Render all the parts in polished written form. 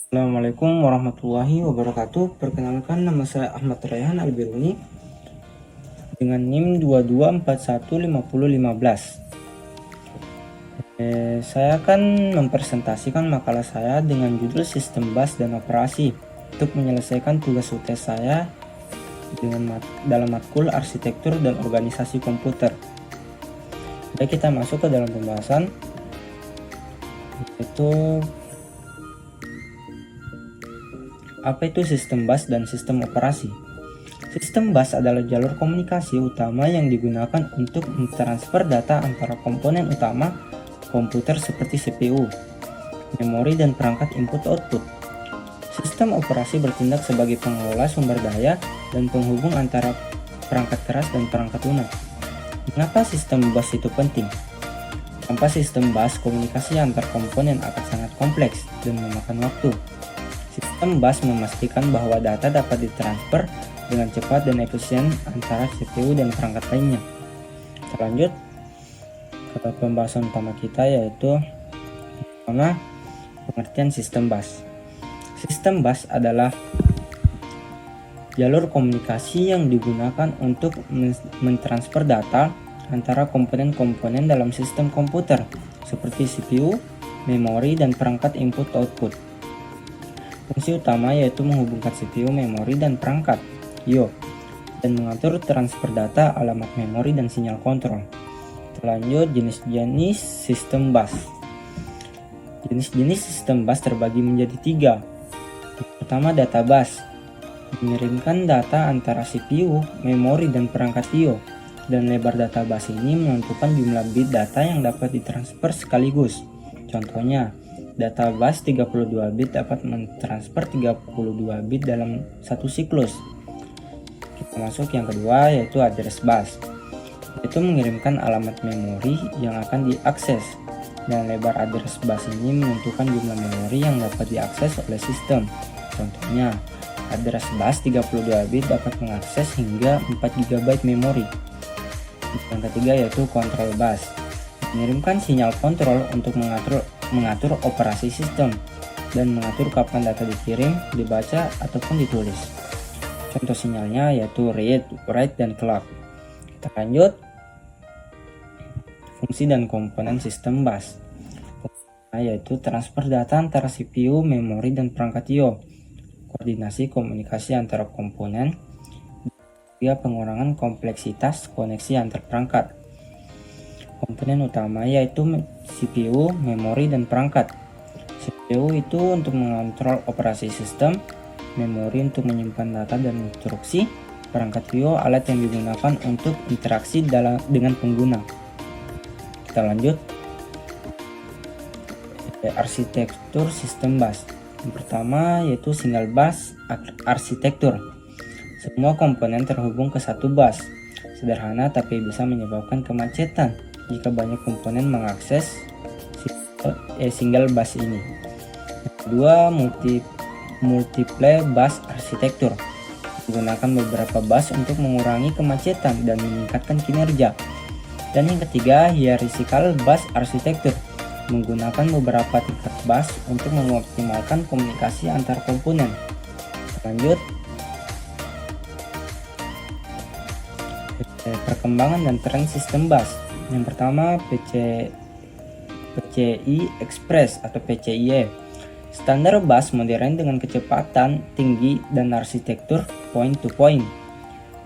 Assalamualaikum warahmatullahi wabarakatuh. Perkenalkan, nama saya Ahmad Rayhan Albiruni dengan NIM 22415015. Saya akan mempresentasikan makalah saya dengan judul Sistem Bus dan Operasi untuk menyelesaikan tugas UTS saya dalam matkul Arsitektur dan Organisasi Komputer. Baik, kita masuk ke dalam pembahasan, yaitu apa itu sistem bus dan sistem operasi. Sistem bus adalah jalur komunikasi utama yang digunakan untuk mentransfer data antara komponen utama komputer seperti CPU, memori, dan perangkat input-output. Sistem operasi bertindak sebagai pengelola sumber daya dan penghubung antara perangkat keras dan perangkat lunak. Mengapa sistem bus itu penting? Tanpa sistem bus, komunikasi antar komponen akan sangat kompleks dan memakan waktu. Sistem bus memastikan bahwa data dapat ditransfer dengan cepat dan efisien antara CPU dan perangkat lainnya. Kita lanjut ke pembahasan utama kita, yaitu pertama, pengertian sistem bus. Sistem bus adalah jalur komunikasi yang digunakan untuk mentransfer data antara komponen-komponen dalam sistem komputer seperti CPU, memori, dan perangkat input-output. Fungsi utama yaitu menghubungkan CPU, memori, dan perangkat I/O dan mengatur transfer data, alamat memori, dan sinyal kontrol. Lanjut, jenis-jenis sistem bus. Jenis-jenis sistem bus terbagi menjadi 3. Pertama, data bus, mengirimkan data antara CPU, memori, dan perangkat I/O, dan lebar data bus ini menentukan jumlah bit data yang dapat ditransfer sekaligus. Contohnya, data bus 32 bit dapat mentransfer 32 bit dalam satu siklus. Kita masuk yang kedua, yaitu address bus, yaitu mengirimkan alamat memori yang akan diakses, dan lebar address bus ini menentukan jumlah memori yang dapat diakses oleh sistem. Contohnya, address bus 32 bit dapat mengakses hingga 4 GB memori. Yang ketiga, yaitu control bus, mengirimkan sinyal kontrol untuk mengatur operasi sistem dan mengatur kapan data dikirim, dibaca, ataupun ditulis. Contoh sinyalnya yaitu read, write, dan clock. Kita lanjut, fungsi dan komponen sistem bus, yaitu transfer data antara CPU, memori, dan perangkat I/O, koordinasi komunikasi antara komponen, juga pengurangan kompleksitas koneksi antar perangkat. Komponen utama yaitu CPU, memori, dan perangkat. CPU itu untuk mengontrol operasi sistem, memori untuk menyimpan data dan instruksi, perangkat I/O alat yang digunakan untuk interaksi dengan pengguna. Kita lanjut, arsitektur sistem bus. Yang pertama yaitu single bus arsitektur. Semua komponen terhubung ke satu bus. Sederhana tapi bisa menyebabkan kemacetan jika banyak komponen mengakses single bus ini. Yang kedua, multiple bus arsitektur, menggunakan beberapa bus untuk mengurangi kemacetan dan meningkatkan kinerja. Dan yang ketiga, hierarchical bus arsitektur, menggunakan beberapa tingkat bus untuk mengoptimalkan komunikasi antar komponen. Lanjut, perkembangan dan tren sistem bus. Yang pertama, PCI Express atau PCIe, standar bus modern dengan kecepatan tinggi dan arsitektur point to point.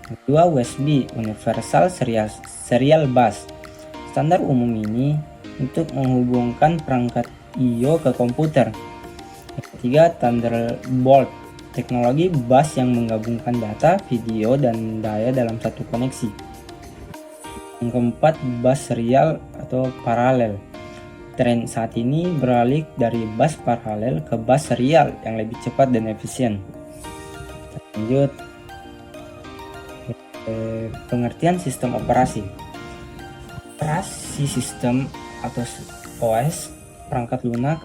Yang kedua, USB Universal Serial Bus, standar umum ini untuk menghubungkan perangkat I/O ke komputer. Yang ketiga, Thunderbolt, teknologi bus yang menggabungkan data, video, dan daya dalam satu koneksi. Yang keempat, bus serial atau paralel. Tren saat ini beralih dari bus paralel ke bus serial yang lebih cepat dan efisien. Lanjut, pengertian sistem operasi. Operasi sistem atau OS perangkat lunak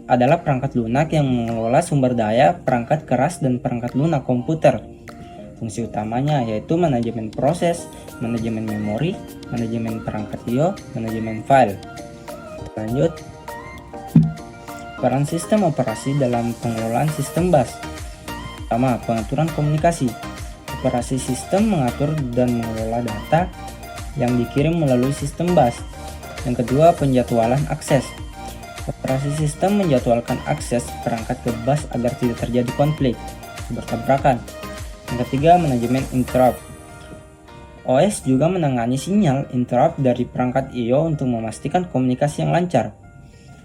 adalah perangkat lunak yang mengelola sumber daya, perangkat keras, dan perangkat lunak komputer. Fungsi utamanya yaitu manajemen proses, manajemen memori, manajemen perangkat I/O, manajemen file. Lanjut, Peran sistem operasi dalam pengelolaan sistem bus. Pertama, pengaturan komunikasi. Operasi sistem mengatur dan mengelola data yang dikirim melalui sistem bus. Yang kedua, penjadwalan akses. Operasi sistem menjadwalkan akses perangkat ke bus agar tidak terjadi konflik, bertabrakan. Yang ketiga, manajemen interrupt. OS juga menangani sinyal interrupt dari perangkat I/O untuk memastikan komunikasi yang lancar.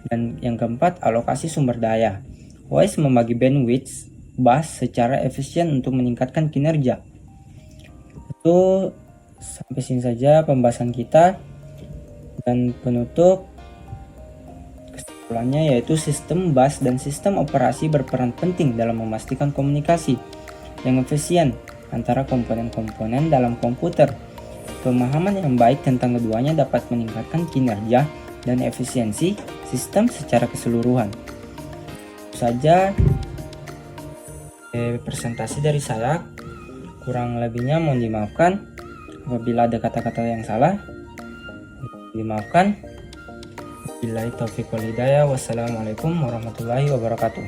Dan yang keempat, alokasi sumber daya. OS membagi bandwidth bus secara efisien untuk meningkatkan kinerja. Itu sampai sini saja pembahasan kita. Dan penutup kesimpulannya yaitu sistem bus dan sistem operasi berperan penting dalam memastikan komunikasi yang efisien antara komponen-komponen dalam komputer. Pemahaman yang baik tentang keduanya dapat meningkatkan kinerja dan efisiensi sistem secara keseluruhan. Itu saja presentasi dari saya. Kurang lebihnya mohon dimaafkan. Apabila ada kata-kata yang salah, dimaafkan. Billahi taufiq wal hidayah. Wassalamualaikum warahmatullahi wabarakatuh.